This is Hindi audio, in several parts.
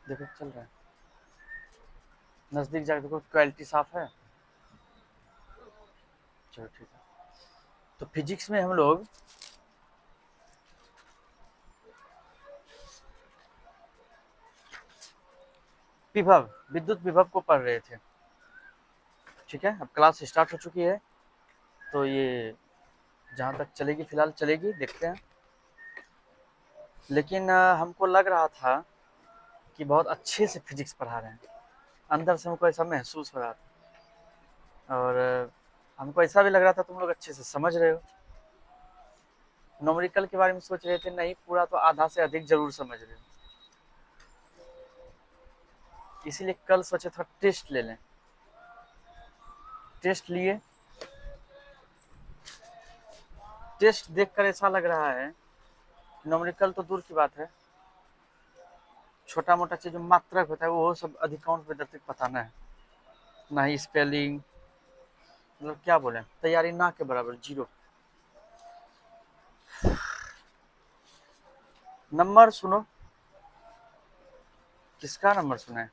देखो चल रहा है, नजदीक जाकर देखो क्वालिटी साफ है। चलो ठीक है। तो फिजिक्स में हम लोग विभव, विद्युत विभव को पढ़ रहे थे। ठीक है, अब क्लास स्टार्ट हो चुकी है, तो ये जहाँ तक चलेगी फिलहाल चलेगी, देखते हैं। लेकिन हमको लग रहा था कि बहुत अच्छे से फिजिक्स पढ़ा रहे हैं, अंदर से हमको ऐसा महसूस हो रहा था। और हमको ऐसा भी लग रहा था तुम लोग अच्छे से समझ रहे हो। न्यूमेरिकल के बारे में सोच रहे थे, नहीं पूरा तो आधा से अधिक जरूर समझ रहे हो। इसीलिए कल सोचे थोड़ा टेस्ट ले लें। टेस्ट लिए, टेस्ट देखकर ऐसा लग रहा है, न्यूमेरिकल तो दूर की बात है, छोटा मोटा चीज जो मात्रक होता है वो सब अधिकांश विद्यार्थी को पता नहीं है। ना ही स्पेलिंग, मतलब क्या बोले, तैयारी ना के बराबर, जीरो। नंबर सुनो, किसका नंबर सुना है?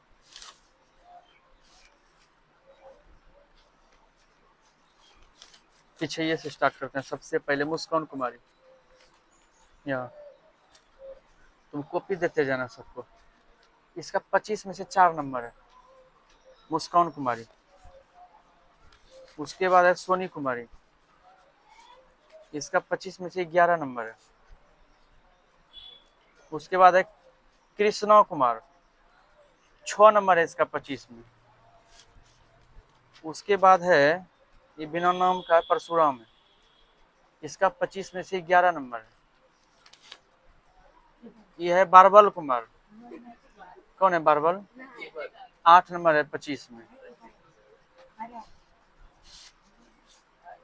पीछे ये से स्टार्ट करते हैं। सबसे पहले मुस्कान कुमारी, यहाँ तुम कॉपी देते जाना सबको। इसका 25 में से 4 नंबर है, मुस्कान कुमारी। उसके बाद है सोनी कुमारी, इसका 25 में से 11 नंबर है। उसके बाद है कृष्णा कुमार, 6 नंबर है इसका 25 में। उसके बाद है ये बिना नाम का परशुराम है, इसका 25 में से 11 नंबर है। ये है बारबल कुमार। कौन है बारबल? 8 नंबर है 25 में।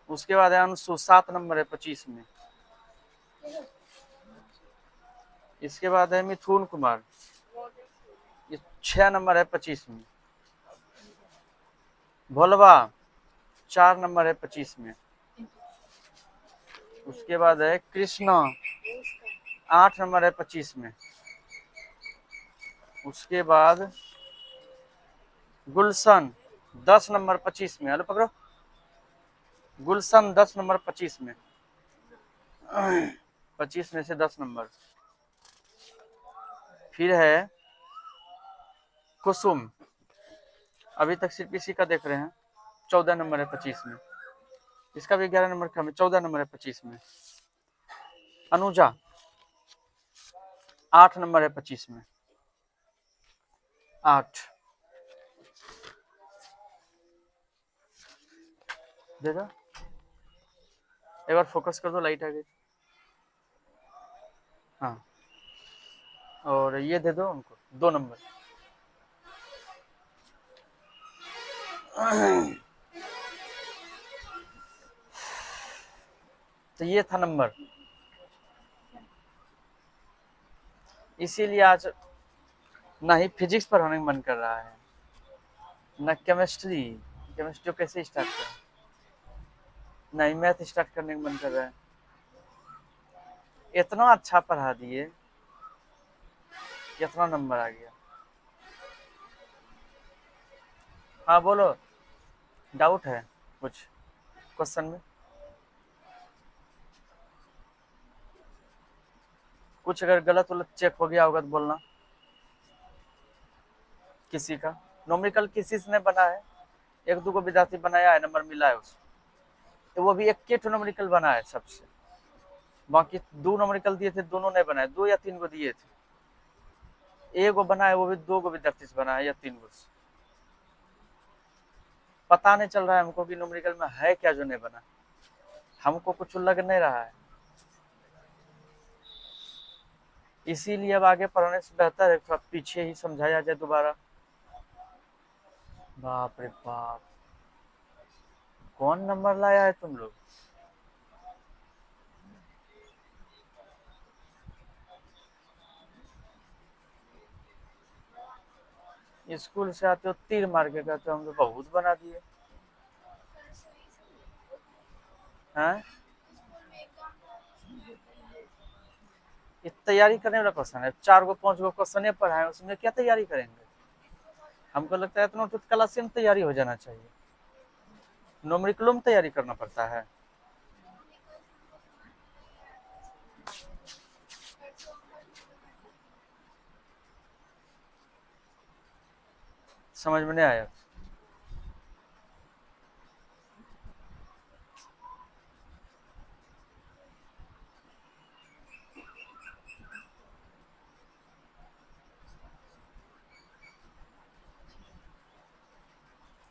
उसके बाद है अंशु, 7 नंबर है 25 में। इसके बाद है मिथुन कुमार, ये 6 नंबर है 25 में। भोलवा 4 नंबर है 25 में। उसके बाद है कृष्णा, 8 नंबर है 25 में। उसके बाद गुलशन, 10 नंबर 25 में। हेलो पकड़ो, गुलशन 10 नंबर 25 में। 25 में से 10 नंबर। फिर है कुसुम, अभी तक सिर्फ इसी का देख रहे हैं, 14 नंबर है 25 में। इसका भी 11 नंबर कम है, 14 नंबर है 25 में। अनुजा 8 नंबर है 25 में, 8। दे दो एक बार, फोकस कर दो, लाइट आ गई। हाँ, और ये दे दो उनको 2 नंबर। तो ये था नंबर। इसीलिए आज ना ही फिजिक्स पढ़ाने का मन कर रहा है, ना केमिस्ट्री। केमिस्ट्री कैसे स्टार्ट करें, ना ही मैथ स्टार्ट करने का मन कर रहा है। इतना अच्छा पढ़ा दिए, कितना नंबर आ गया। हाँ बोलो, डाउट है कुछ क्वेश्चन में? कुछ अगर गलत वलत चेक हो गया होगा तो बोलना। किसी का नोमिकल किसी से ने बना है, एक दो को विद्यार्थी बनाया है, नंबर मिला है उसको, तो वो भी एक नोमिकल बना है सबसे। बाकी 2 नोमिकल दिए थे, दोनों ने बनाए, 2 या 3 को दिए थे। एक वो बना है, वो भी 2 को विद्यार्थी से बना है या 3 को से। पता नहीं चल रहा है हमको कि नोमिकल में है क्या जो नहीं बना, हमको कुछ लग नहीं रहा है। इसीलिए अब आगे पढ़ने से बेहतर है थोड़ा पीछे ही समझाया जाए दोबारा। बाप रे बाप, कौन नंबर लाया है तुम लोग? स्कूल से आते हो तीर मार के कहते हो हम तो बहुत बना दिए हैं। ये तैयारी करने वाला क्वेश्चन है, 4 गो 5 गो क्वेश्चन पढ़ाए, उसमें क्या तैयारी करेंगे? हमको लगता है इतना तो क्लास में तैयारी हो जाना चाहिए, न्यूमेरिकल में तैयारी करना पड़ता है। समझ में नहीं आया?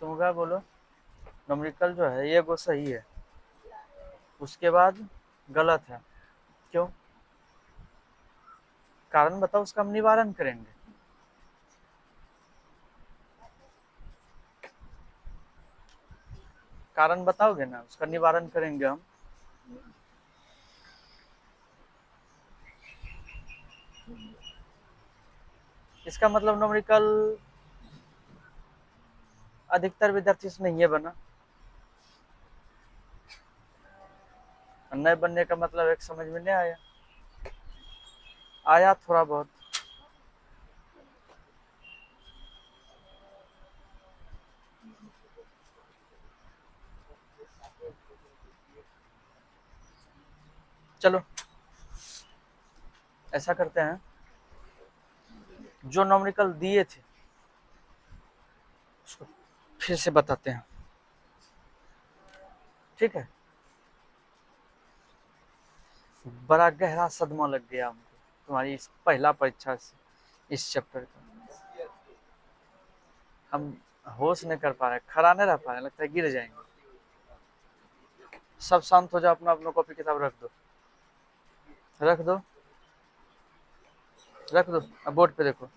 तुम क्या बोलो? न्यूमेरिकल जो है ये वो सही है, उसके बाद गलत है, क्यों? कारण बताओ, उसका हम निवारण करेंगे। कारण बताओगे ना, उसका निवारण करेंगे हम। इसका मतलब न्यूमेरिकल अधिकतर विद्यार्थी से नहीं है बना, नए बनने का मतलब एक समझ में नहीं आया, आया थोड़ा बहुत। चलो ऐसा करते हैं, जो न्यूमेरिकल दिए थे उसको फिर से बताते हैं, ठीक है? बड़ा गहरा सदमा लग गया हमको तुम्हारी इस पहला परीक्षा से, इस चैप्टर का। हम होश नहीं कर पा रहे, खड़ा नहीं रह पा रहे, लगता है गिर जाएंगे। सब शांत हो जाओ, अपना अपना कॉपी किताब रख दो, रख दो, रख दो, अब बोर्ड पे देखो।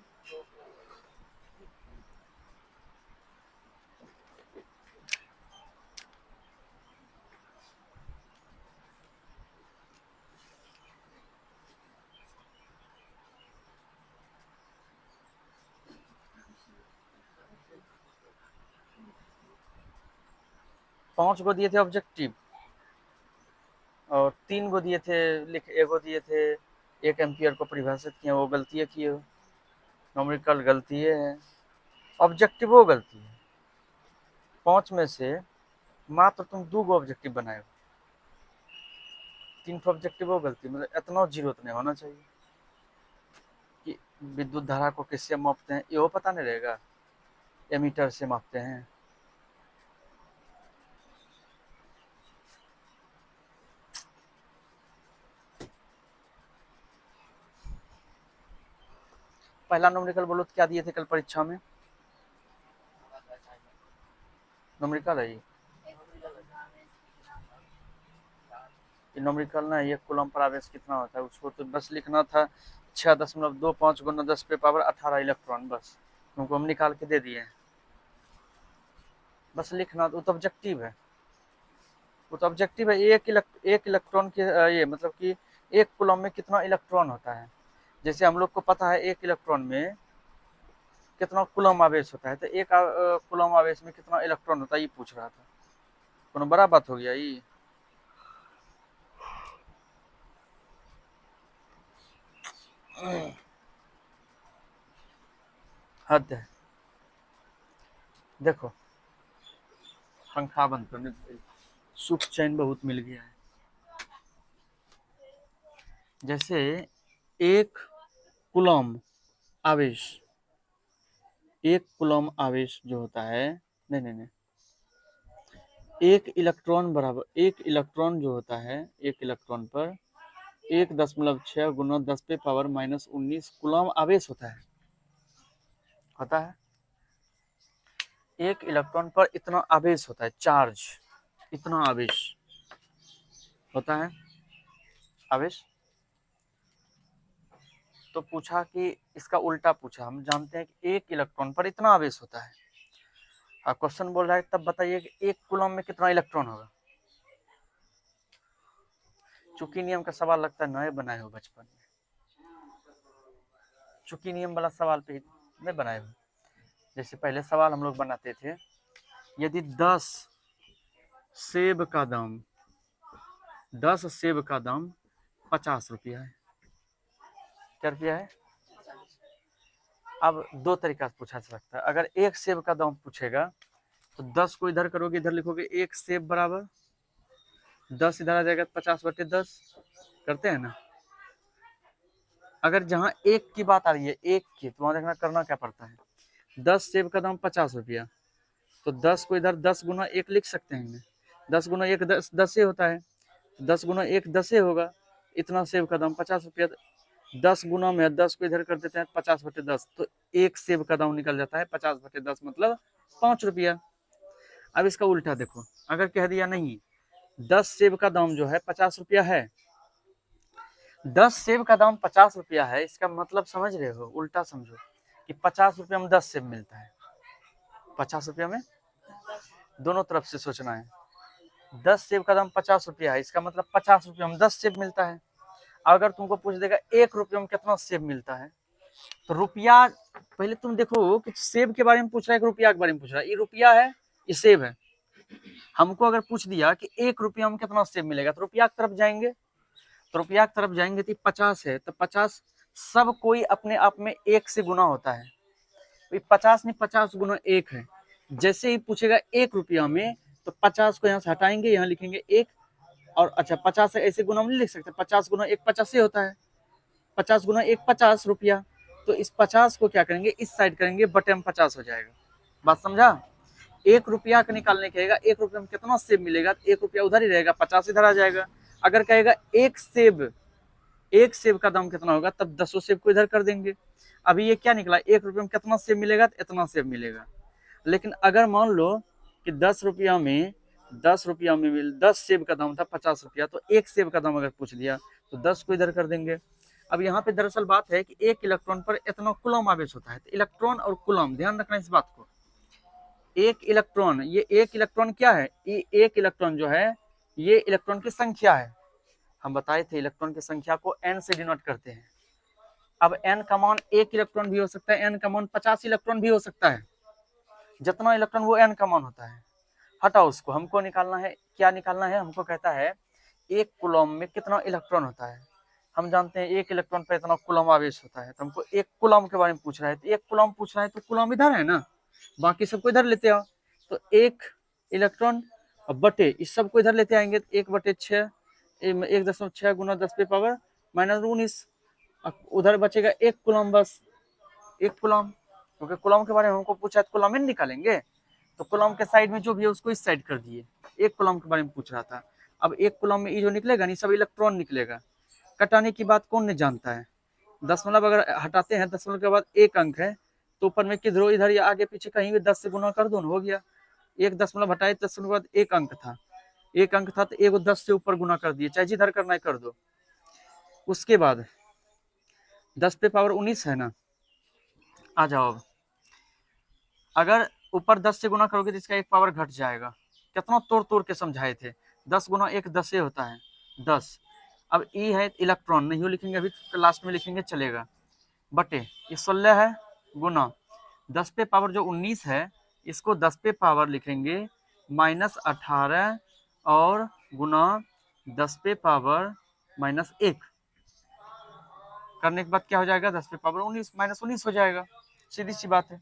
पांच गो दिए थे ऑब्जेक्टिव, और 3 गो दिए थे लिख, एगो दिए थे 1 एम्पियर को परिभाषित किया, वो गलती किए हो। न्यूमेरिकल गलती है, ऑब्जेक्टिव वो गलती है। 5 में से मात्र तुम 2 गो ऑब्जेक्टिव बनाए हो, 3 ऑब्जेक्टिव वो गलती, मतलब इतना जीरो तो नहीं होना चाहिए कि विद्युत धारा को किससे मापते हैं, ये वो पता नहीं रहेगा, एमीटर से मापते हैं। पहला न्यूमेरिकल बोलो तो क्या दिए थे कल परीक्षा में? न्यूमेरिकल है ये न्यूमेरिकल ना, ये कूलम पर आवेश कितना होता है उसको तो बस लिखना था, 6.25 गुना 10 पे पावर 18 इलेक्ट्रॉन, बस तुमको हम निकाल के दे दिए हैं, बस लिखना। वो तो ऑब्जेक्टिव है, वो तो ऑब्जेक्टिव है। एक इलेक्ट्रॉन के ये मतलब कि एक कूलम में कितना इलेक्ट्रॉन होता है, जैसे हम लोग को पता है एक इलेक्ट्रॉन में कितना कूलम आवेश होता है, तो एक कूलम आवेश में कितना इलेक्ट्रॉन होता है ये पूछ रहा था। कोनो बड़ा बात हो गया ये? हद है। देखो पंखा बंद करने, सुख चैन बहुत मिल गया है। जैसे एक कूलम आवेश, एक कूलम आवेश जो होता है, नहीं नहीं नहीं, एक इलेक्ट्रॉन बराबर, एक इलेक्ट्रॉन जो होता है, एक इलेक्ट्रॉन पर 1.6 गुना 10 पे पावर -19 कूलम आवेश होता है, होता है। एक इलेक्ट्रॉन पर इतना आवेश होता है, चार्ज, इतना आवेश होता है, आवेश। तो पूछा कि इसका उल्टा पूछा, हम जानते हैं कि एक इलेक्ट्रॉन पर इतना आवेश होता है, और क्वेश्चन बोल रहा है तब बताइए कि एक कूलम में कितना इलेक्ट्रॉन होगा। चुकी नियम का सवाल लगता है नए बनाए हो बचपन में, चुकी नियम वाला सवाल पे नहीं बनाए हो। जैसे पहले सवाल हम लोग बनाते थे, यदि 10 सेब का दाम 10 सेब का दाम 50 रुपया है, क्या रुपया है? अब दो तरीका से पूछा जा सकता है। अगर एक सेब का दाम पूछेगा तो 10 को इधर करोगे, इधर लिखोगे एक सेब बराबर 10, इधर आ जाएगा 50/10, करते हैं ना। अगर जहाँ एक की बात आ रही है, एक की, तो वहां देखना करना क्या पड़ता है। 10 सेब का दाम 50 रुपया, तो 10 को इधर 10 गुना 1 लिख सकते हैं। 10 गुना 1 10 से होता है, 10 गुना 1 10 से होगा। इतना सेब का दाम 50 रुपया। 10 गुना में 10 को इधर कर देते हैं 50/10, तो एक सेब का दाम निकल जाता है 50/10, मतलब 5 रुपया। अब इसका उल्टा देखो, अगर कह दिया नहीं 10 सेब का दाम जो है 50 रुपया है, 10 सेब का दाम 50 रुपया है, इसका मतलब समझ रहे हो, उल्टा समझो कि 50 रुपया में 10 सेब मिलता है। 50 रुपया में दोनों तरफ से सोचना है। 10 सेब का दाम 50 रुपया है, इसका मतलब 50 रुपया में 10 सेब मिलता है। अगर तुमको पूछ देगा 1 रुपये में कितना सेब मिलता है, तो रुपया पहले तुम देखो कि सेब के बारे में पूछ रहा है कि रुपया के बारे में पूछ रहा है। ये रुपया है, ये सेब है। हमको अगर पूछ दिया कि 1 रुपया में कितना सेब मिलेगा, तो रुपया की तरफ जाएंगे। तो रुपया की तरफ जाएंगे तो 50 है, तो 50 सब कोई अपने आप में 1 से गुना होता है। 50 नहीं, 50 गुना 1 है। जैसे ही पूछेगा 1 रुपया में, तो 50 को यहाँ से हटाएंगे, यहाँ लिखेंगे 1। और अच्छा 50 है ऐसे गुना में नहीं लिख सकते, 50 गुना 1 50 ही होता है। 50 गुना 1 50 रुपया। तो इस 50 को क्या करेंगे, इस साइड करेंगे, बटे में 50 हो जाएगा। बात समझा? 1 रुपया का निकालने कहेगा 1 रुपये में कितना सेब मिलेगा, 1 रुपया उधर ही रहेगा, 50 इधर आ जाएगा। अगर कहेगा एक सेब का दाम कितना होगा, तब 10 सेब को इधर कर देंगे। अभी ये क्या निकला, 1 रुपये में कितना सेब मिलेगा, तो इतना सेब मिलेगा। लेकिन अगर मान लो कि 10 रुपया में 10 सेब का दाम था 50 रुपया, तो एक सेब का दाम अगर पूछ दिया तो 10 को इधर कर देंगे। अब यहाँ पे दरअसल बात है कि एक इलेक्ट्रॉन पर इतना कूलम आवेश होता है। तो इलेक्ट्रॉन और कूलम, ध्यान रखना इस बात को। एक इलेक्ट्रॉन, ये एक इलेक्ट्रॉन क्या है, ये एक इलेक्ट्रॉन जो है ये इलेक्ट्रॉन की संख्या है। हम बताए थे इलेक्ट्रॉन की संख्या को n से डिनोट करते हैं। अब n का मान 1 इलेक्ट्रॉन भी हो सकता है, n का मान 50 इलेक्ट्रॉन भी हो सकता है। जितना इलेक्ट्रॉन वो n का मान होता है। हटाओ उसको, हमको निकालना है, क्या निकालना है, हमको कहता है एक कूलम में कितना इलेक्ट्रॉन होता है। हम जानते हैं एक इलेक्ट्रॉन पर इतना कूलम आवेश होता है, तो हमको एक कूलम के बारे में पूछ रहा है। तो एक कूलम पूछ रहा है, तो कूलम इधर है ना, बाकी सबको इधर लेते आओ। तो एक इलेक्ट्रॉन बटे इस सबको इधर लेते आएंगे, 1/6, 1.6 गुना 10 पे पावर -19। उधर बचेगा 1 कूलम, बस 1 कूलम, क्योंकि कूलम के बारे में हमको पूछा है, तो कूलम ही निकालेंगे। तो कूलम के साइड में जो भी है उसको इस साइड कर दिए। 1 कूलम के बारे में पूछ रहा था। अब 1 कूलम में ये जो निकलेगा नहीं, सब इलेक्ट्रॉन निकलेगा। कटाने की बात कौन नहीं जानता है। दशमलव अगर हटाते हैं, दशमलव के बाद 1 अंक है, तो ऊपर में किधर इधर या आगे पीछे कहीं भी 10 से गुना कर दो, हो गया। 1 दशमलव हटाए, दशमलव के बाद 1 अंक था, 1 अंक था, तो 1 को 10 से ऊपर गुना कर दिए, चाहे जिधर करना है कर दो। उसके बाद 10 पे पावर 19 है ना, आ जाओ। अब अगर ऊपर 10 से गुना करोगे तो इसका 1 पावर घट जाएगा। कितना तोड़ तोड़ के समझाए थे। 10 गुना 1 10 होता है, 10। अब ई है इलेक्ट्रॉन, नहीं लिखेंगे अभी, लास्ट में लिखेंगे चलेगा, बटे ये 16 है, गुना 10 पे पावर जो 19 है, इसको 10 पे पावर लिखेंगे -18 और गुना 10 पे पावर -1 करने के बाद क्या हो जाएगा, 10 पे पावर 19 -19 हो जाएगा। सीधी सी बात है।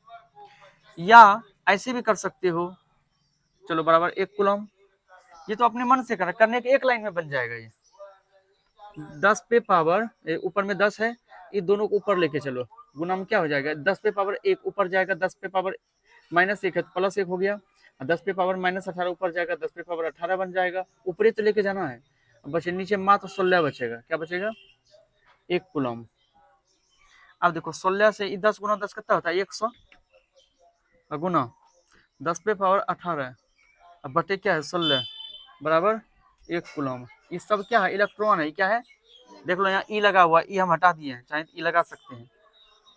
या ऐसे भी कर सकते हो, चलो बराबर 1 कूलम। ये तो अपने मन से करने के एक लाइन में बन जाएगा। ये 10 पे पावर ऊपर में 10 है, ये दोनों को ऊपर लेके चलो, गुना में क्या हो जाएगा, 10 पे पावर 1 ऊपर जाएगा, 10 पे पावर -1 है तो +1 हो गया। 10 पे पावर -18 ऊपर जाएगा, 10 पे पावर 18 बन जाएगा। ऊपरी तो लेके जाना है। बचे नीचे मात्र 16 बचेगा। क्या बचेगा, 1 कूलम। अब देखो 16 से 10 गुना 10 कितना होता है, 100 गुना 10 पे पावर 18, अब बटे क्या है 16 बराबर 1 कूलम। ये सब क्या है, इलेक्ट्रॉन है। क्या है, देख लो यहाँ ई लगा हुआ, ई हम हटा दिए हैं, चाहे ई लगा सकते हैं,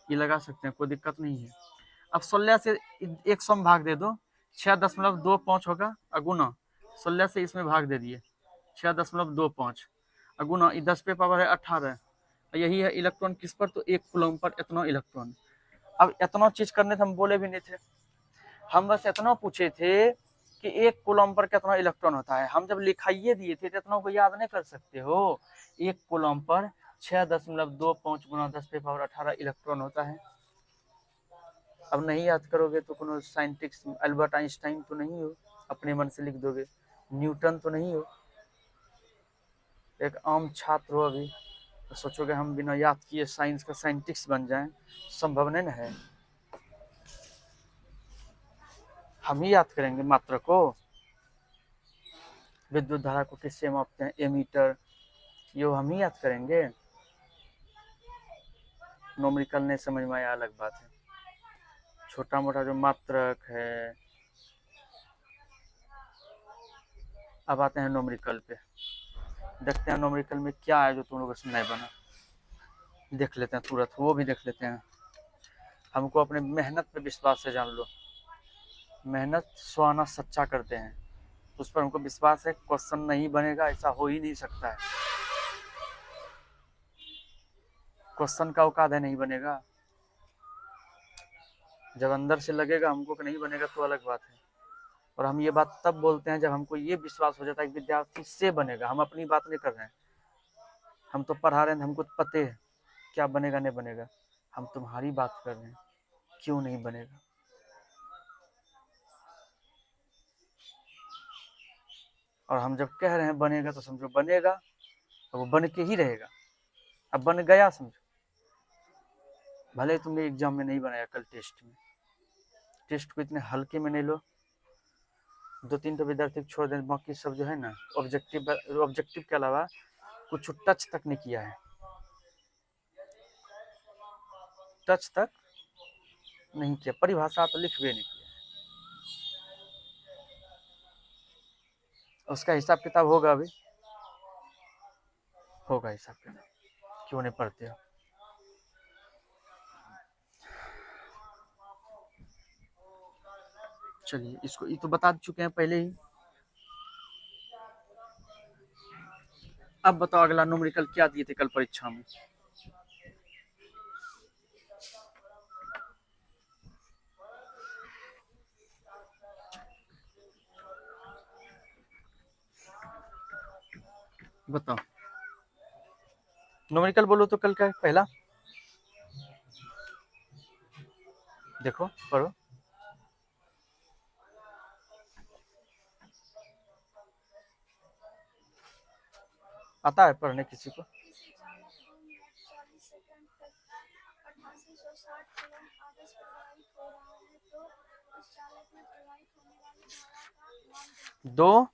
ई लगा सकते हैं, कोई दिक्कत नहीं है। अब 16 से 100 में भाग दे दो, 6.25 होगा, अगुना 16 से इसमें भाग दे दिए, 6.25 अगुना 10 पे पावर है 18। यही है इलेक्ट्रॉन किस पर, तो 1 कूलम पर इतना इलेक्ट्रॉन। अब इतना चीज करने से हम बोले भी नहीं थे, हम बस इतना पूछे थे कि 1 कूलम पर कितना इलेक्ट्रॉन होता है। हम जब लिखाइए दिए थे तो इतना को याद नहीं कर सकते हो। 1 कूलम पर 6.25 गुना 10⁻18 इलेक्ट्रॉन होता है। अब नहीं याद करोगे तो कोनो साइंटिस्ट अल्बर्ट आइंस्टाइन तो नहीं हो, अपने मन से लिख दोगे। न्यूटन तो नहीं हो, एक आम छात्र हो अभी, तो सोचोगे हम बिना याद किए साइंस का साइंटिस्ट बन जाएं, संभव नहीं ना है। हम ही याद करेंगे मात्रा को, विद्युत धारा को किससे मापते हैं, एमीटर, ये हम ही याद करेंगे। नोमेरिकल नहीं समझ में आया अलग बात है, छोटा मोटा जो मात्रक है। अब आते हैं नोमेरिकल पे, देखते हैं नोमेरिकल में क्या है जो तुम लोगों से नहीं बना, देख लेते हैं तुरंत, वो भी देख लेते हैं। हमको अपने मेहनत पे विश्वास है, जान लो, मेहनत स्वाना सच्चा करते हैं, उस पर हमको विश्वास है। क्वेश्चन नहीं बनेगा ऐसा हो ही नहीं सकता है, क्वेश्चन का औकात है नहीं बनेगा। जब अंदर से लगेगा हमको कि नहीं बनेगा तो अलग बात है। और हम ये बात तब बोलते हैं जब हमको ये विश्वास हो जाता है कि विद्यार्थी से बनेगा। हम अपनी बात नहीं कर रहे हैं, हम तो पढ़ा रहे हैं, हमको तो पते है क्या बनेगा नहीं बनेगा। हम तुम्हारी बात कर रहे हैं, क्यों नहीं बनेगा। और हम जब कह रहे हैं बनेगा तो समझो बनेगा, तो वो बन के ही रहेगा। अब बन गया समझो, भले तुमने एग्जाम में नहीं बनाया, कल टेस्ट में, टेस्ट को इतने हल्के में नहीं लो। 2-3 तो विद्यार्थी छोड़ दें, बाकी सब जो है ना ऑब्जेक्टिव के अलावा कुछ टच तक नहीं किया है, टच तक नहीं किया, परिभाषा तो लिख भी नहीं किया। उसका हिसाब किताब होगा, अभी होगा हिसाब किताब, क्यों नहीं पढ़ते हो। चलिए, इसको ये तो बता चुके हैं पहले ही। अब बताओ अगला न्यूमेरिकल क्या दिए थे कल परीक्षा में। बताओ न्यूमेरिकल बोलो तो कल का पहला, देखो पढ़ो। आता है पढ़ने किसी को। दो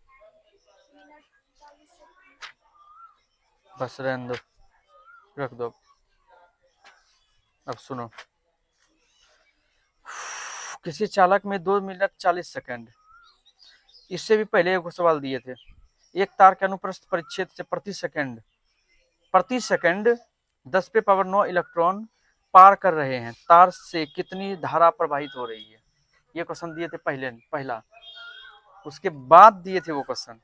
बस रहने दो, रख दो। अब सुनो, किसी चालक में 2 मिनट 40 सेकंड, इससे भी पहले एक सवाल दिए थे। एक तार के अनुप्रस्थ परिच्छेद से प्रति सेकंड 10⁻9 इलेक्ट्रॉन पार कर रहे हैं, तार से कितनी धारा प्रवाहित हो रही है। ये क्वेश्चन दिए थे पहला। उसके बाद दिए थे वो क्वेश्चन,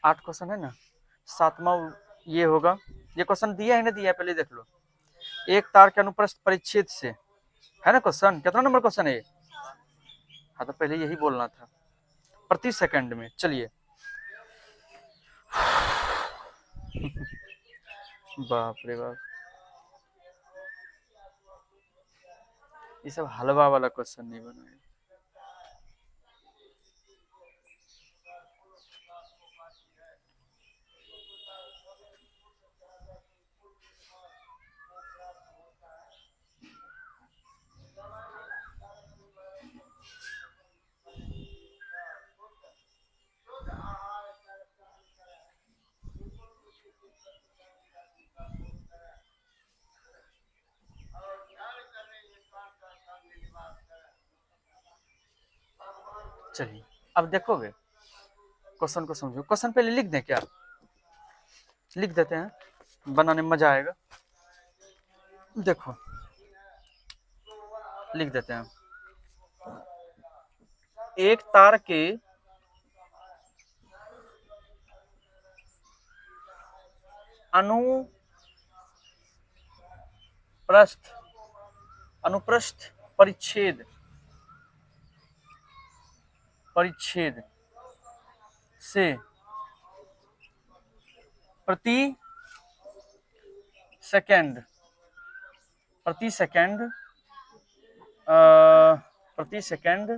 8 क्वेश्चन है ना, 7वां ये होगा। ये क्वेश्चन दिया है ना, दिया है, पहले देख लो। एक तार के अनुप्रस्थ परिच्छेद से, है ना क्वेश्चन, कितना नंबर क्वेश्चन है। हाँ तो पहले यही बोलना था, प्रति सेकंड में। चलिए बाप रे बाप, ये सब हलवा वाला क्वेश्चन नहीं बनाए। चलिए अब देखोगे, क्वेश्चन को समझो। क्वेश्चन पहले लिख दें क्या, लिख देते हैं, बनाने में मजा आएगा। देखो लिख देते हैं, एक तार के अनुप्रस्थ परिच्छेद से प्रति सेकंड, प्रति सेकंड प्रति सेकंड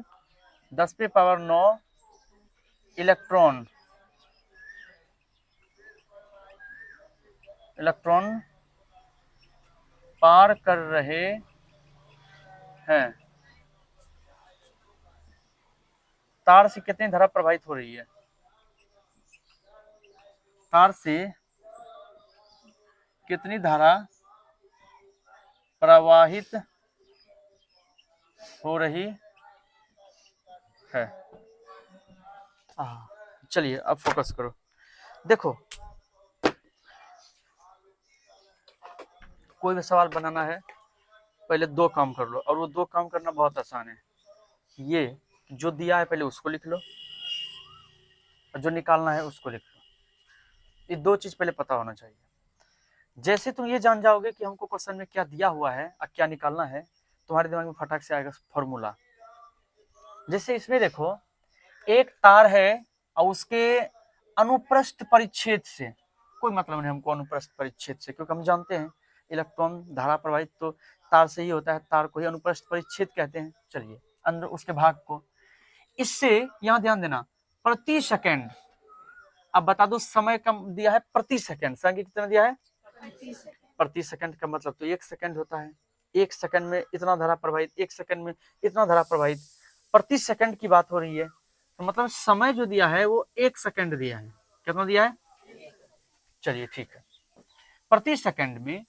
10⁻⁹ इलेक्ट्रॉन पार कर रहे हैं। तार से कितनी धारा प्रवाहित हो रही है? तार से कितनी धारा प्रवाहित हो रही है? चलिए अब फोकस करो। देखो, कोई भी सवाल बनाना है पहले 2 काम कर लो, और वो 2 काम करना बहुत आसान है। ये जो दिया है पहले उसको लिख लो, और जो निकालना है उसको लिख लो। ये 2 चीज पहले पता होना चाहिए। जैसे तुम ये जान जाओगे कि हमको क्वेश्चन में क्या दिया हुआ है और क्या निकालना है, तुम्हारे दिमाग में फटाक से आएगा फॉर्मूला। जैसे इसमें देखो, एक तार है और उसके अनुप्रस्थ परिच्छेद से, कोई मतलब नहीं हमको अनुप्रस्थ परिच्छेद से, क्योंकि हम जानते हैं इलेक्ट्रॉन धारा प्रवाहित तो तार से ही होता है, तार को ही अनुप्रस्थ परिच्छेद कहते हैं। चलिए अंदर उसके भाग को, इससे यहाँ ध्यान देना, प्रति सेकंड, अब बता दो समय कम दिया है प्रति सेकंड, समय कितना दिया है? प्रति सेकंड का मतलब तो 1 सेकंड होता है। 1 सेकंड में इतना धारा प्रवाहित, 1 सेकंड में इतना धारा प्रवाहित, प्रति सेकंड की बात हो रही है, तो मतलब समय जो दिया है वो 1 सेकंड दिया है। कितना दिया है? चलिए ठीक है, प्रति सेकंड में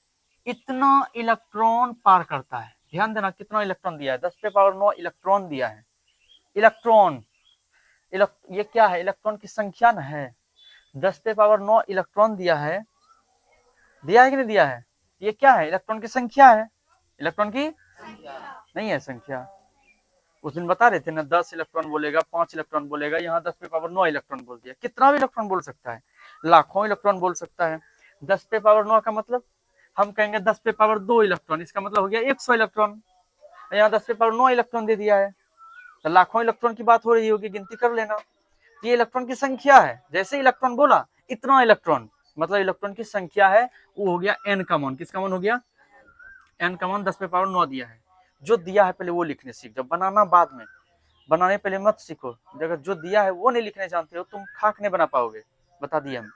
इतना इलेक्ट्रॉन पार करता है। ध्यान देना कितना इलेक्ट्रॉन दिया है, 10⁻⁹ इलेक्ट्रॉन दिया है। इलेक्ट्रॉन, ये क्या है? इलेक्ट्रॉन की संख्या न है। 10⁻⁹ इलेक्ट्रॉन दिया है, दिया है कि नहीं दिया है? ये क्या है? इलेक्ट्रॉन की संख्या है। इलेक्ट्रॉन की नहीं है संख्या। उस दिन बता रहे थे ना, 10 इलेक्ट्रॉन बोलेगा, 5 इलेक्ट्रॉन बोलेगा, यहाँ 10⁻⁹ इलेक्ट्रॉन बोल दिया। कितना भी इलेक्ट्रॉन बोल सकता है, लाखों इलेक्ट्रॉन बोल सकता है। 10⁻⁹ का मतलब हम कहेंगे 10⁻² इलेक्ट्रॉन, इसका मतलब हो गया 100 इलेक्ट्रॉन। यहाँ 10⁻⁹ इलेक्ट्रॉन दे दिया है, तो लाखों इलेक्ट्रॉन की बात हो रही होगी, गिनती कर लेना। ये इलेक्ट्रॉन की संख्या है। जैसे इलेक्ट्रॉन बोला इतना इलेक्ट्रॉन, मतलब इलेक्ट्रॉन की संख्या है, वो हो गया n का मान। किसका मान हो गया? n का मान 10⁻⁹ दिया है। जो दिया है पहले वो लिखने सीख जाओ, बनाना बाद में, बनाने पहले मत सीखो। अगर जो दिया है वो नहीं लिखने जानते हो, तुम खाक नहीं बना पाओगे, बता दिया हम।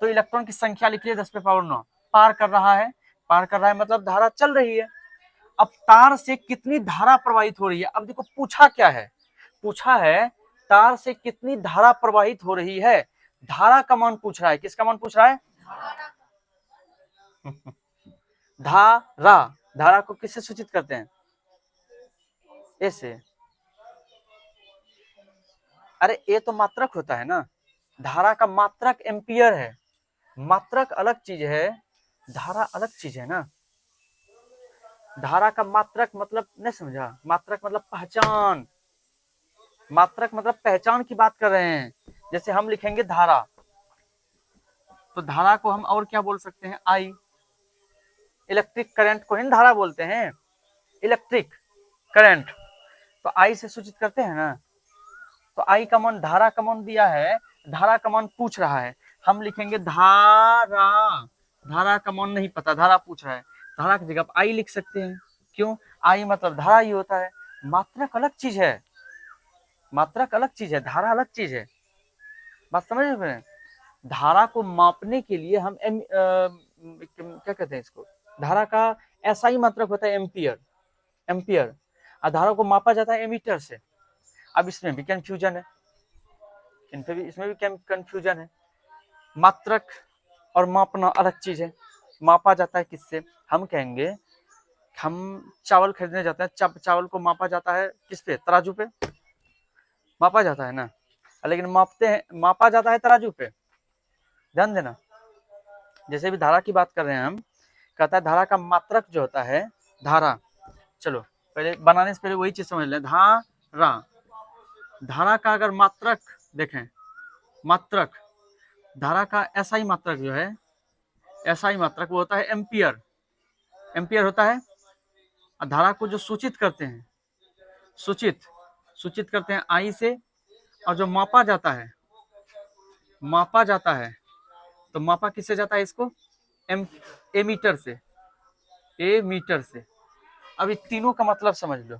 तो इलेक्ट्रॉन की संख्या लिखिए 10⁻⁹, पार कर रहा है। पार कर रहा है मतलब धारा चल रही है। अब तार से कितनी धारा प्रवाहित हो रही है, अब देखो पूछा क्या है, पूछा है तार से कितनी धारा प्रवाहित हो रही है। धारा का मान पूछ रहा है। किसका मान पूछ रहा है? धारा, धारा को किससे सूचित करते हैं? ऐसे। अरे ये तो मात्रक होता है ना, धारा का मात्रक एम्पियर है। मात्रक अलग चीज है, धारा अलग चीज है ना। धारा का मात्रक मतलब नहीं समझा? मात्रक मतलब पहचान, मात्रक मतलब पहचान की बात कर रहे हैं। जैसे हम लिखेंगे धारा, तो धारा को हम और क्या बोल सकते हैं? आई। इलेक्ट्रिक करंट को ही धारा बोलते हैं, इलेक्ट्रिक करंट, तो आई से सूचित करते हैं ना। तो आई का मान, धारा का मान दिया है, धारा का मान पूछ रहा है, हम लिखेंगे धारा। धारा का मान नहीं पता, धारा पूछ रहा है, धारा की जगह आई लिख सकते हैं। क्यों? आई मतलब धारा ही होता है। मात्रक अलग चीज है, मात्रक अलग चीज है, धारा अलग चीज है। बात समझ रहे हैं? धारा को मापने के लिए हम क्या कहते हैं इसको, धारा का ऐसा ही मात्रक होता है एम्पियर। एम्पियर। और धारा को मापा जाता है एमीटर से। अब इसमें भी कंफ्यूजन है, इसमें भी कंफ्यूजन है। मात्रक और मापना अलग चीज है। मापा जाता है किससे? हम कहेंगे हम चावल खरीदने जाते हैं, चावल को मापा जाता है किस पे? तराजू पे मापा जाता है ना, लेकिन मापते हैं, मापा जाता है तराजू पे। ध्यान देना, जैसे भी धारा की बात कर रहे हैं हम, कहता है धारा का मात्रक जो होता है, धारा, चलो पहले बनाने से पहले वही चीज समझ लें। धारा, धारा का अगर मात्रक देखें, मात्रक, धारा का एसआई मात्रक जो है, एसआई मात्रक वो होता है एम्पियर। एम्पियर होता है। और धारा को जो सूचित करते हैं, सूचित करते हैं आई से। और जो मापा जाता है, मापा जाता है, तो मापा किससे जाता है इसको? एम एमीटर से, एमीटर से। अब ये तीनों का मतलब समझ लो,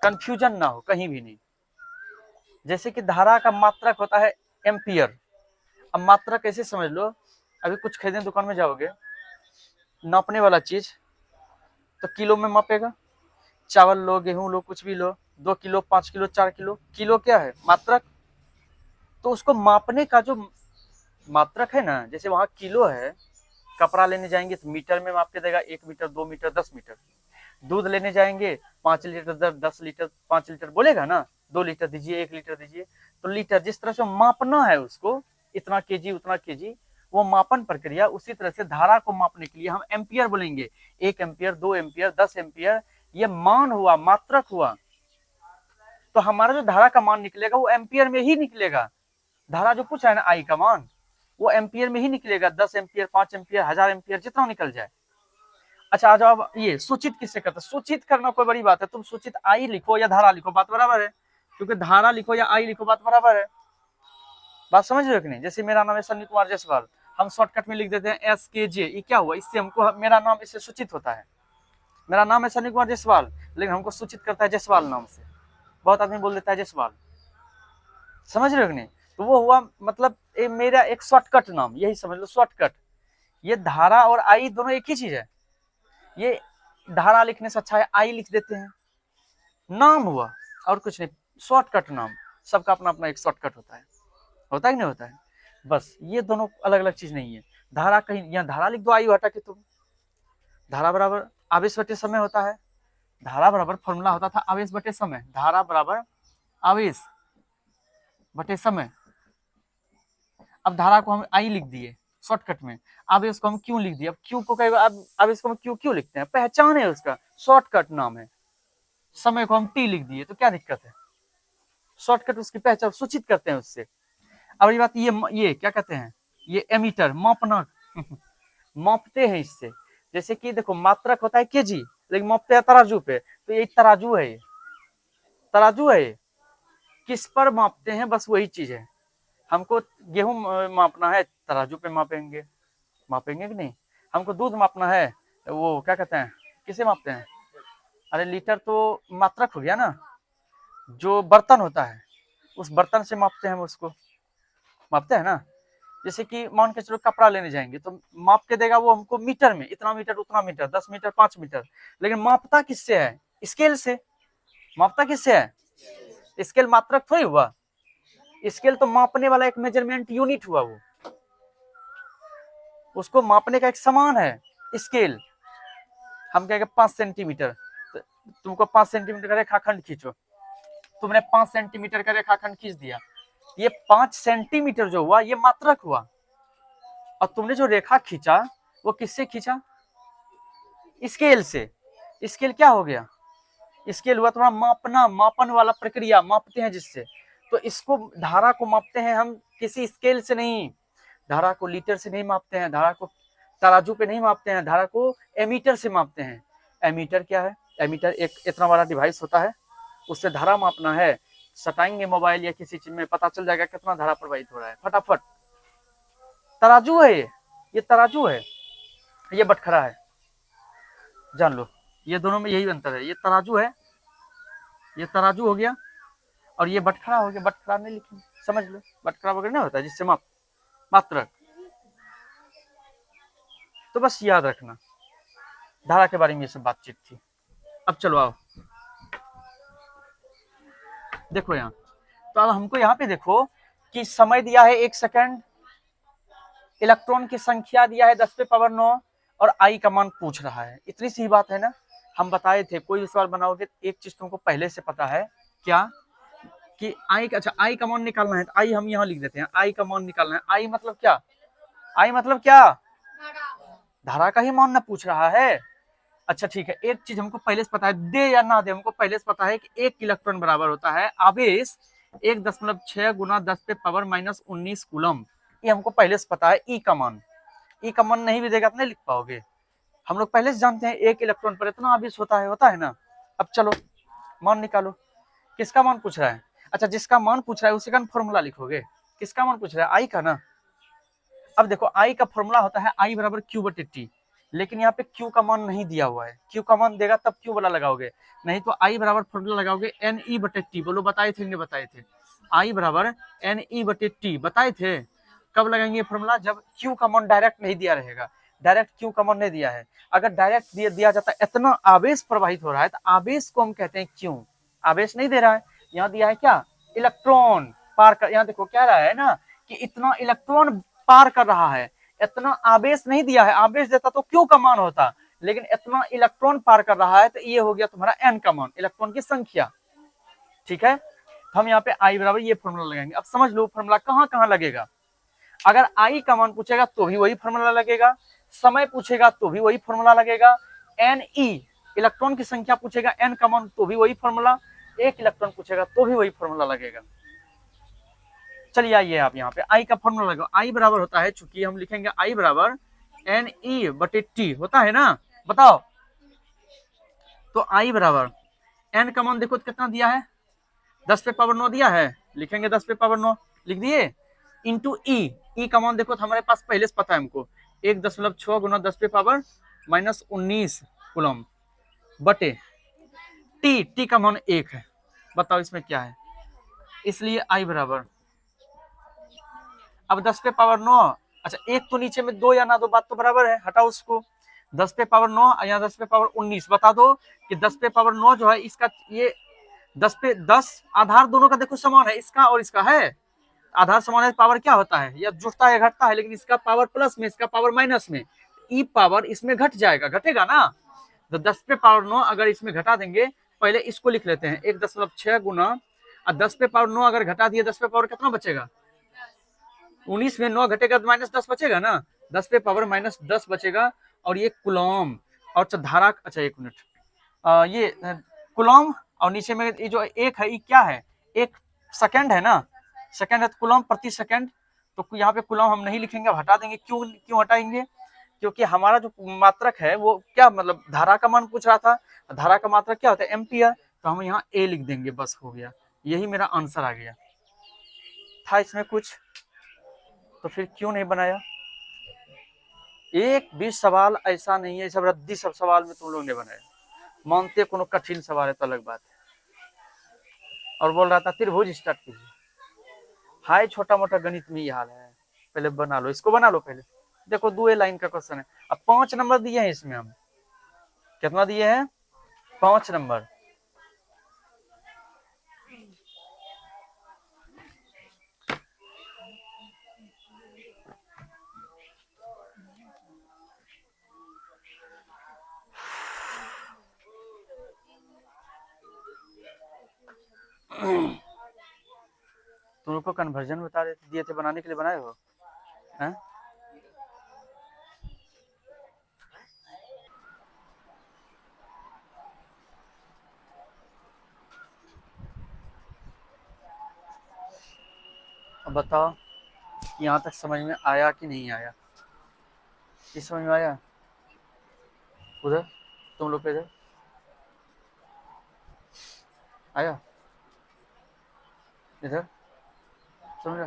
कंफ्यूजन ना हो कहीं भी नहीं। जैसे कि धारा का मात्रक होता है एम्पियर। अब मात्रक कैसे समझ लो, अभी कुछ खरीदने दुकान में जाओगे, नापने वाला चीज तो किलो में मापेगा। चावल लो, गेहूं लो, कुछ भी लो, 2 किलो, 5 किलो, 4 किलो, किलो क्या है? मात्रक। तो उसको मापने का जो मात्रक है ना, जैसे वहां किलो है, कपड़ा लेने जाएंगे तो मीटर में माप के देगा, 1 मीटर, 2 मीटर, 10 मीटर। दूध लेने जाएंगे 5 लीटर, 10 लीटर, 5 लीटर बोलेगा ना, 2 लीटर दीजिए, 1 लीटर दीजिए। तो लीटर जिस तरह से मापना है उसको, इतना केजी उतना केजी, वो मापन प्रक्रिया, उसी तरह से धारा को मापने के लिए हम एम्पियर बोलेंगे। 1 एम्पियर, 2 एम्पियर, 10 एम्पियर, ये मान हुआ, मात्रक हुआ। तो हमारा जो धारा का मान निकलेगा वो एम्पियर में ही निकलेगा। धारा जो पूछा है ना आई का मान, वो एम्पियर में ही निकलेगा। 10 एम्पियर, 5 एम्पियर, 1000 एम्पियर, जितना निकल जाए। अच्छा आ जाओ, ये सूचित किससे करते हैं? सूचित करना कोई बड़ी बात है? तुम सूचित आई लिखो या धारा लिखो, बात बराबर है। क्योंकि धारा लिखो या आई लिखो, बात बराबर है। बात समझ रहे हो कि नहीं? जैसे मेरा नाम है सन्नी कुमार जायसवाल, हम शॉर्टकट में लिख देते हैं SKJ। ये क्या हुआ? इससे हमको मेरा नाम इससे सूचित होता है। मेरा नाम है सन्नी कुमार जायसवाल, लेकिन हमको सूचित करता है जायसवाल नाम से। बहुत आदमी बोल देता है जायसवाल। समझ रहे हो कि नहीं? तो वो हुआ मतलब मेरा एक शॉर्टकट नाम, यही समझ लो शॉर्टकट। ये धारा और आई दोनों एक ही चीज है। ये धारा लिखने से अच्छा है आई लिख देते हैं, नाम हुआ और कुछ नहीं। शॉर्टकट नाम, सबका अपना अपना एक शॉर्टकट होता है। होता है कि नहीं होता है? बस ये दोनों अलग अलग चीज नहीं है। धारा कहीं यहाँ धारा लिख दो, आई हटा के तुम। धारा बराबर आवेश बटे समय होता है। धारा बराबर फॉर्मूला होता था आवेश बटे समय। धारा बराबर आवेश बटे समय। अब धारा को हम आई लिख दिए शॉर्टकट में, आवेश को हम क्यों लिख दिए। अब क्यों को कहेगा, अब आवेश को हम क्यों क्यों लिखते हैं? पहचान है उसका, शॉर्टकट नाम है। समय को हम टी लिख दिए तो क्या दिक्कत है? शॉर्टकट उसकी पहचान, सूचित करते हैं उससे। अब ये बात, ये क्या कहते हैं? ये एमीटर, मापना मापते हैं इससे। जैसे कि देखो मात्रक होता है केजी, लेकिन मापते हैं तराजू पे। तो ये तराजू है, ये तराजू है। ये किस पर मापते हैं? बस वही चीज है। हमको गेहूं मापना है, तराजू पे मापेंगे, मापेंगे कि नहीं? हमको दूध मापना है, वो क्या कहते हैं, किसे मापते हैं? अरे लीटर तो मात्रक हो गया ना, जो बर्तन होता है उस बर्तन से मापते हैं हम उसको, मापते हैं ना। जैसे कि मान के चलो कपड़ा लेने जाएंगे तो माप के देगा वो हमको मीटर में, इतना मीटर, उतना मीटर, 10 मीटर, 5 मीटर। लेकिन मापता किससे है? स्केल से। मापता किससे है? स्केल मात्रक थोड़ी हुआ। स्केल तो मापने वाला एक मेजरमेंट यूनिट हुआ, वो उसको मापने का एक समान है स्केल। हम कहेंगे 5 सेंटीमीटर, तो तुमको 5 सेंटीमीटर का रेखाखंड खींचो, तुमने 5 सेंटीमीटर का रेखाखंड खींच दिया। ये 5 सेंटीमीटर जो हुआ ये मात्रक हुआ। और तुमने जो रेखा खींचा वो किससे खींचा? स्केल से। स्केल क्या हो गया? स्केल हुआ तुम्हारा मापना, मापन वाला प्रक्रिया, मापते हैं जिससे। तो इसको धारा को मापते हैं हम किसी स्केल से नहीं। धारा को लीटर से नहीं मापते हैं, धारा को तराजू पे नहीं मापते हैं, धारा को एमीटर से मापते हैं। एमीटर क्या है? एमीटर एक इतना बड़ा डिवाइस होता है, उससे धारा मापना है। सटाएंगे मोबाइल या किसी चीज में, पता चल जाएगा कितना धारा प्रवाहित हो रहा है फटाफट। तराजू है ये तराजू है, ये बटखरा है, जान लो। ये दोनों में यही अंतर है, ये तराजू है, ये तराजू हो गया, और ये बटखरा हो गया। बटखरा नहीं लिखेंगे, समझ लो, बटखरा वगैरह नहीं होता है जिससे मात्रक। तो बस याद रखना, धारा के बारे में ये सब बातचीत थी। अब चलो आओ देखो यहाँ। तो अब हमको यहाँ पे देखो कि समय दिया है 1 सेकंड, इलेक्ट्रॉन की संख्या दिया है 10 पे पावर 9, और आई का मान पूछ रहा है। इतनी सी बात है ना। हम बताए थे कोई सवाल बनाओगे एक चीज तुमको पहले से पता है, क्या कि आई का, अच्छा आई का मान निकालना है। तो आई हम यहाँ लिख देते हैं, आई का मान निकालना है। आई मतलब क्या? आई मतलब क्या? धारा का ही मान ना पूछ रहा है। अच्छा ठीक है, एक चीज हमको पहले से पता है, दे या ना दे हमको पहले से पता है कि 1 इलेक्ट्रॉन बराबर होता है आवेश 1.6 गुना 10 पे पावर -19 कूलम। ये हमको पहले से पता है। ई का मान, ई का मान नहीं भी देगा तो नहीं लिख पाओगे। हम लोग पहले से जानते हैं 1 इलेक्ट्रॉन पर इतना आवेश होता है ना। अब चलो मान निकालो। किसका मान पूछ रहा है? अच्छा जिसका मान पूछ रहा है उसी का फॉर्मूला लिखोगे। किसका मान पूछ रहा है? आई का ना। अब देखो आई का फॉर्मूला होता है आई बराबर क्यू बटे टी, लेकिन यहाँ पे क्यू का मान नहीं दिया हुआ है, क्यू का मान देगा तब क्यू वाला लगाओगे, नहीं तो आई बराबर फॉर्मूला लगाओगे एन ई बटे टी। बोलो बताए थे नहीं बताए थे? आई बराबर एन ई बटे टी बताए थे। कब लगाएंगे फॉर्मूला? जब क्यू का मान डायरेक्ट नहीं दिया रहेगा, डायरेक्ट क्यू का मान नहीं दिया है। अगर डायरेक्ट दिया जाता है, इतना आवेश प्रवाहित हो रहा है तो आवेश को हम कहते हैं क्यू। आवेश नहीं दे रहा है, यहाँ दिया है क्या? इलेक्ट्रॉन पार कर, यहाँ देखो क्या रहा है ना कि इतना इलेक्ट्रॉन पार कर रहा है, इतना आवेश नहीं दिया है। आवेश देता तो क्यू का मान होता, लेकिन इतना इलेक्ट्रॉन पार कर रहा है तो ये हो गया तुम्हारा एन का मान, इलेक्ट्रॉन की संख्या। ठीक है, हम यहाँ पे आई बराबर ये फॉर्मूला लगाएंगे। अब समझ लो फॉर्मूला कहाँ कहाँ लगेगा। अगर आई का मान पूछेगा तो भी वही फॉर्मूला लगेगा, समय पूछेगा तो भी वही फॉर्मूला लगेगा, एन ई इलेक्ट्रॉन की संख्या पूछेगा, एन का मान तो भी वही फॉर्मूला, एक इलेक्ट्रॉन पूछेगा तो भी वही फॉर्मूला लगेगा। चलिए आइए आप यहाँ पे आई का फॉर्मूला लगाओ। आई बराबर होता है, चूंकि हम लिखेंगे आई बराबर एन ई बटे टी होता है ना, बताओ। तो आई बराबर एन का मान देखो कितना दिया है, 10 पे पावर 9 दिया है, लिखेंगे 10 पे पावर 9 लिख दिए, इंटू ई का मान देखो तो हमारे पास पहले से पता है हमको 1.6 गुना 10 पे पावर -19 कूलम बटे टी का मान 1 है। बताओ इसमें क्या है, इसलिए आई बराबर, अब 10 पे पावर 9, अच्छा एक तो नीचे में 2 या ना 2 बात तो बराबर है, हटाओ उसको। 10 पे पावर 9 या 10 पे पावर 19, बता दो कि 10 पे पावर 9 जो है इसका, ये 10 पे 10 आधार दोनों का देखो समान है, इसका और इसका है, आधार समान है, पावर क्या होता है, या जुड़ता है घटता है, लेकिन इसका पावर प्लस में इसका पावर माइनस में, ई पावर इसमें घट जाएगा, घटेगा ना। तो 10 पे पावर 9 अगर इसमें घटा देंगे, पहले इसको लिख लेते हैं 1.6 गुना, और 10 पे पावर 9 अगर घटा दिए 10 पे पावर कितना बचेगा, 19 में 9 घटेगा तो -10 बचेगा ना, 10 पे पावर -10 बचेगा। और ये कुलॉम और धारा, अच्छा एक मिनट, ये कुलॉम और नीचे में ये जो एक है ये क्या है, एक सेकंड है ना, सेकंड है तो कुलॉम प्रति सेकंड। तो यहाँ पे कुलॉम हम नहीं लिखेंगे, हटा देंगे। क्यों क्यों हटाएंगे? क्योंकि हमारा जो मात्रक है वो क्या, मतलब धारा का मान पूछ रहा था, धारा का मात्रक क्या होता है, एम्पियर, तो हम यहाँ ए लिख देंगे, बस हो गया, यही मेरा आंसर आ गया। था इसमें कुछ तो फिर क्यों नहीं बनाया? एक भी सवाल ऐसा नहीं है, सब रद्दी सब सवाल में तुम लोग ने बनाया, मानते कोनो कठिन सवाल है तो अलग बात है। और बोल रहा था त्रिभुज स्टार्ट कीजिए, हाय छोटा मोटा गणित में ही हाल है, पहले बना लो, इसको बना लो पहले। देखो 2 लाइन का क्वेश्चन है, अब 5 नंबर दिए हैं इसमें, हम कितना दिए हैं, 5 नंबर। तुम लोग को कन्वर्जन बता दिए थे, बनाने के लिए बनाए हो हैं? अब बताओ यहाँ तक समझ में आया कि नहीं आया? किस समझ में आया? उधर तुम लोग के इधर आया, इधर समझा?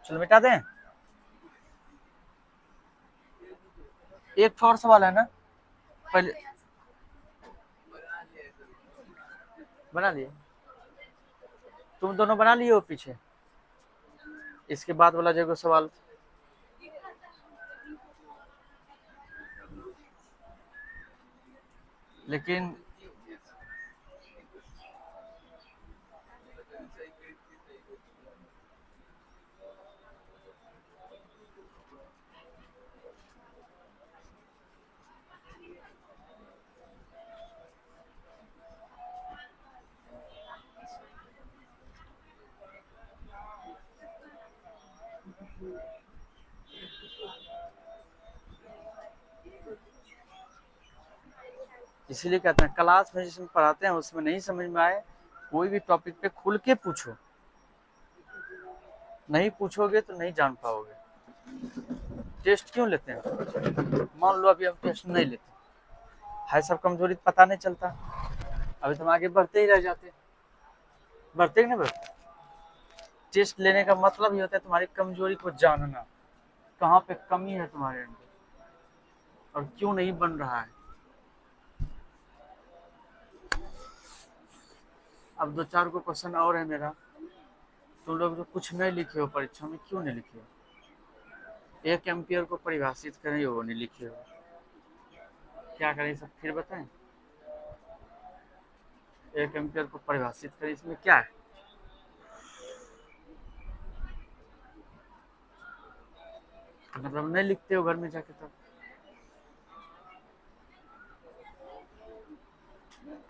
चलो मिटा दें। एक और सवाल है ना, पहले बना लिए, तुम दोनों बना लिए हो पीछे, इसके बाद वाला जो सवाल, लेकिन इसीलिए कहते हैं क्लास में जिसमें पढ़ाते हैं उसमें नहीं समझ में आए, कोई भी टॉपिक पे खुल के पूछो, नहीं पूछोगे तो नहीं जान पाओगे। टेस्ट क्यों लेते हैं? मान लो अभी हम टेस्ट नहीं लेते, है सब कमजोरी पता नहीं चलता, अभी तुम आगे बढ़ते ही रह जाते, बढ़ते ही नहीं बढ़ते। टेस्ट लेने का मतलब ये होता है तुम्हारी कमजोरी को जानना, कहाँ पे कमी है तुम्हारे अंदर और क्यों नहीं बन रहा है। अब 2-4 को क्वेश्चन और है मेरा, तुम लोग जो कुछ नहीं लिखे हो परीक्षा में, क्यों नहीं लिखे हो? 1 एम्पियर को परिभाषित करें, वो नहीं लिखे हो, क्या करें सब फिर बताएं? 1 एम्पियर को परिभाषित करें, इसमें क्या है? मतलब नहीं लिखते हो घर में जाके, तब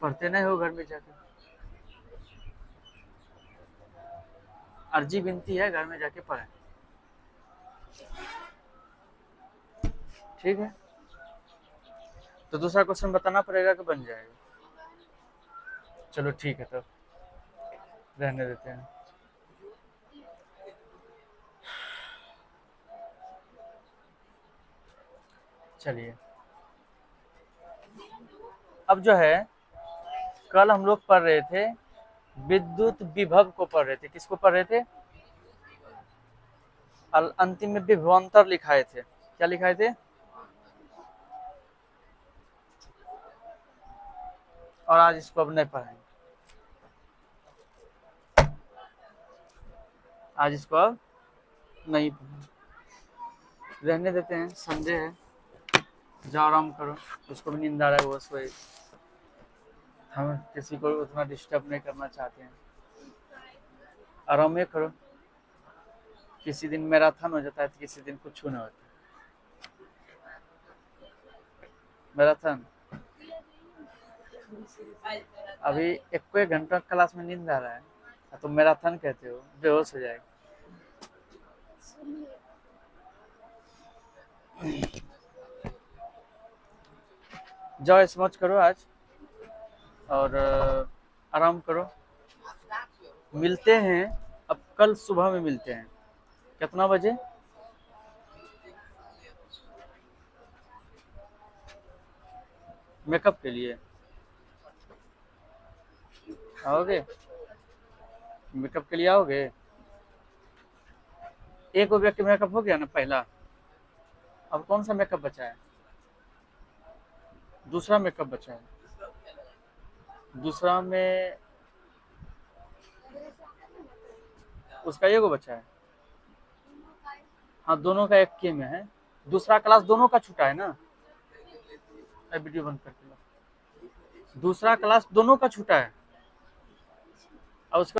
पढ़ते नहीं हो घर में जाके। अर्जी विनती है घर में जाके पढ़ें, ठीक है? तो दूसरा क्वेश्चन बताना पड़ेगा कि बन जाएगा? चलो ठीक है, तब रहने देते हैं। चलिए, अब जो है कल हम लोग पढ़ रहे थे विद्युत विभव को पढ़ रहे थे। किसको पढ़ रहे थे? अंतिम में विभवांतर लिखाए थे। क्या लिखाए थे? और आज इसको अब नहीं पढ़ेंगे, आज इसको अब नहीं पढ़ेंगे, रहने देते हैं। संडे है, जाओ आराम करो। उसको भी नींद आ रहा है, वो सोए। हम किसी को उतना डिस्टर्ब नहीं करना चाहते हैं, आराम में करो। किसी दिन मैराथन हो जाता है तो किसी दिन कुछ नहीं होता। मैराथन अभी 1 घंटा क्लास में नींद आ रहा है, तो मैराथन कहते हो, बेहोश हो जाएगा। जाओ स्मच करो आज और आराम करो। मिलते हैं अब कल सुबह में, मिलते हैं कितना बजे? मेकअप के लिए आओगे? मेकअप के लिए आओगे? एक व्यक्ति मेकअप हो गया ना पहला, अब कौन सा मेकअप बचा है? दूसरा मेकअप बचा है। दूसरा में उसका एगो बचा है। हाँ, दोनों का एक के में है। दूसरा क्लास दोनों का छूटा है ना? वीडियो बंद करके लो। दूसरा क्लास दोनों का छूटा है और उसका